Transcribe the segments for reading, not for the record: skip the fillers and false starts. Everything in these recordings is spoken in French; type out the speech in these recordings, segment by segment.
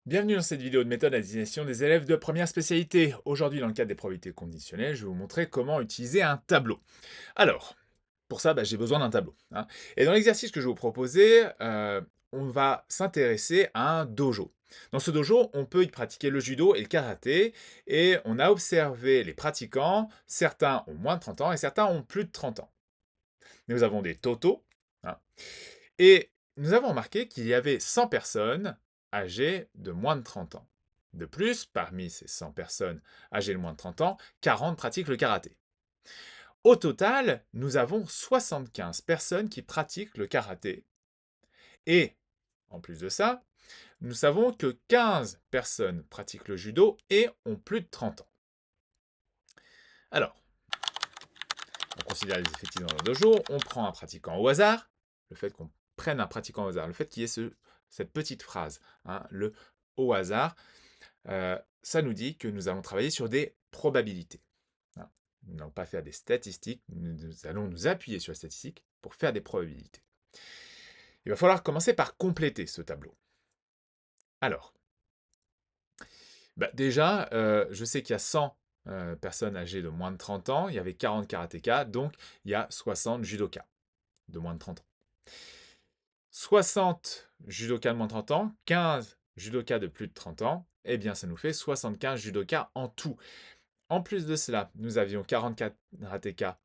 Bienvenue dans cette vidéo de méthode à destination des élèves de première spécialité. Aujourd'hui, dans le cadre des probabilités conditionnelles, je vais vous montrer comment utiliser un tableau. Alors, pour ça, j'ai besoin d'un tableau, hein. Et dans l'exercice que je vais vous proposer, on va s'intéresser à un dojo. Dans ce dojo, on peut y pratiquer le judo et le karaté, et on a observé les pratiquants, certains ont moins de 30 ans et certains ont plus de 30 ans. Nous avons des totaux, hein, et nous avons remarqué qu'il y avait 100 personnes âgées de moins de 30 ans. De plus, parmi ces 100 personnes âgées de moins de 30 ans, 40 pratiquent le karaté. Au total, nous avons 75 personnes qui pratiquent le karaté. Et, en plus de ça, nous savons que 15 personnes pratiquent le judo et ont plus de 30 ans. Alors, on considère les effectifs dans le dojo, on prend un pratiquant au hasard, le fait qu'on prenne un pratiquant au hasard, le fait qu'il y ait cette petite phrase, hein, le au hasard, ça nous dit que nous allons travailler sur des probabilités, hein. Nous n'allons pas faire des statistiques, nous allons nous appuyer sur les statistiques pour faire des probabilités. Il va falloir commencer par compléter ce tableau. Alors, déjà, je sais qu'il y a 100 personnes âgées de moins de 30 ans, il y avait 40 karatékas, donc il y a 60 judokas de moins de 30 ans. 60 judokas de moins de 30 ans, 15 judokas de plus de 30 ans, eh bien ça nous fait 75 judokas en tout. En plus de cela, nous avions 44 karatékas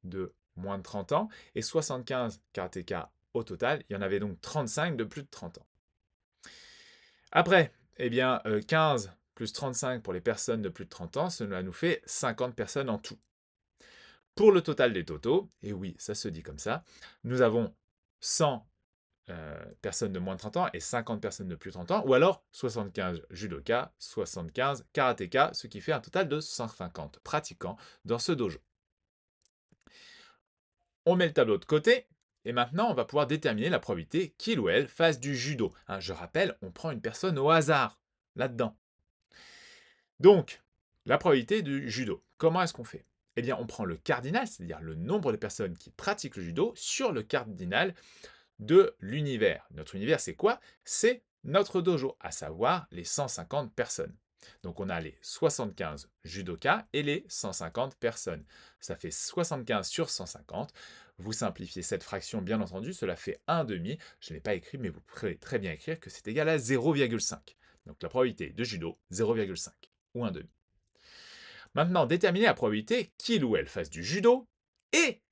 de moins de 30 ans et 75 karatékas au total. Il y en avait donc 35 de plus de 30 ans. Après, 15 plus 35 pour les personnes de plus de 30 ans, cela nous fait 50 personnes en tout. Pour le total des totaux, et oui, ça se dit comme ça, nous avons 100 personnes de moins de 30 ans et 50 personnes de plus de 30 ans, ou alors 75 judokas, 75 karatékas, ce qui fait un total de 150 pratiquants dans ce dojo. On met le tableau de côté, et maintenant on va pouvoir déterminer la probabilité qu'il ou elle fasse du judo, hein. Je rappelle, on prend une personne au hasard, là-dedans. Donc, la probabilité du judo, comment est-ce qu'on fait? Eh bien, on prend le cardinal, c'est-à-dire le nombre de personnes qui pratiquent le judo, sur le cardinal de l'univers. Notre univers, c'est quoi? C'est notre dojo, à savoir les 150 personnes. Donc on a les 75 judokas et les 150 personnes. Ça fait 75 sur 150. Vous simplifiez cette fraction, bien entendu, cela fait 1 demi. Je ne l'ai pas écrit, mais vous pouvez très bien écrire que c'est égal à 0,5. Donc la probabilité de judo, 0,5 ou 1 demi. Maintenant, déterminez la probabilité qu'il ou elle fasse du judo et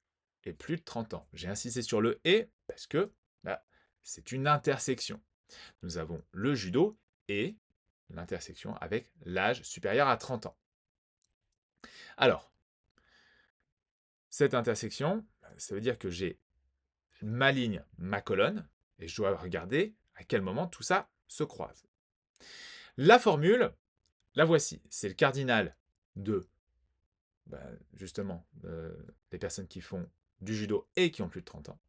plus de 30 ans. J'ai insisté sur le et parce que c'est une intersection. Nous avons le judo et l'intersection avec l'âge supérieur à 30 ans. Alors, cette intersection, ça veut dire que j'ai ma ligne, ma colonne, et je dois regarder à quel moment tout ça se croise. La formule, la voici. C'est le cardinal de, justement, des personnes qui font du judo et qui ont plus de 30 ans,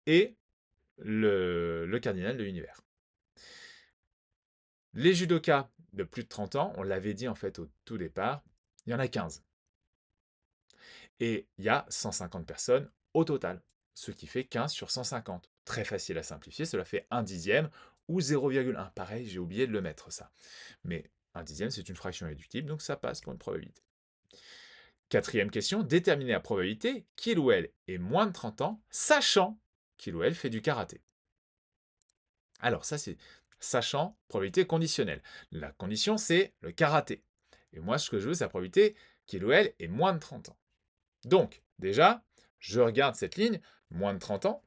et le cardinal de l'univers. Les judokas de plus de 30 ans, on l'avait dit en fait au tout départ, il y en a 15. Et il y a 150 personnes au total, ce qui fait 15 sur 150. Très facile à simplifier, cela fait 1 dixième ou 0,1. Pareil, j'ai oublié de le mettre ça. Mais 1 dixième, c'est une fraction réductible, donc ça passe pour une probabilité. Quatrième question, déterminer la probabilité qu'il ou elle ait moins de 30 ans, sachant qu'il ou elle fait du karaté. Alors ça, c'est sachant probabilité conditionnelle. La condition, c'est le karaté. Et moi, ce que je veux, c'est la probabilité qu'il ou elle ait moins de 30 ans. Donc, déjà, je regarde cette ligne, moins de 30 ans,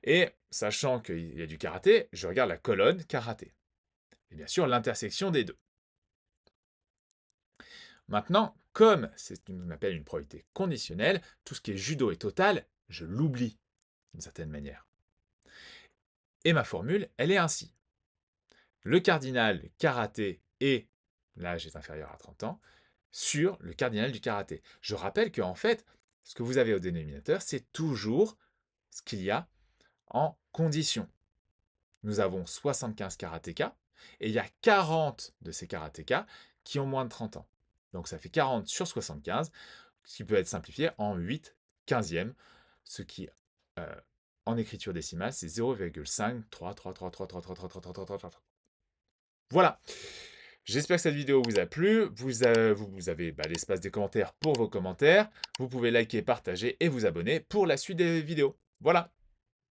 et sachant qu'il y a du karaté, je regarde la colonne karaté. Et bien sûr, l'intersection des deux. Maintenant, comme c'est ce qu'on appelle une probabilité conditionnelle, tout ce qui est judo et total, je l'oublie d'une certaine manière. Et ma formule, elle est ainsi. Le cardinal karaté et l'âge est inférieur à 30 ans sur le cardinal du karaté. Je rappelle qu'en fait, ce que vous avez au dénominateur, c'est toujours ce qu'il y a en condition. Nous avons 75 karatékas et il y a 40 de ces karatékas qui ont moins de 30 ans. Donc ça fait 40 sur 75, ce qui peut être simplifié en 8 quinzièmes, ce qui, en écriture décimale, c'est 0,5333333333333. Voilà. J'espère que cette vidéo vous a plu. Vous avez l'espace des commentaires pour vos commentaires. Vous pouvez liker, partager et vous abonner pour la suite des vidéos. Voilà.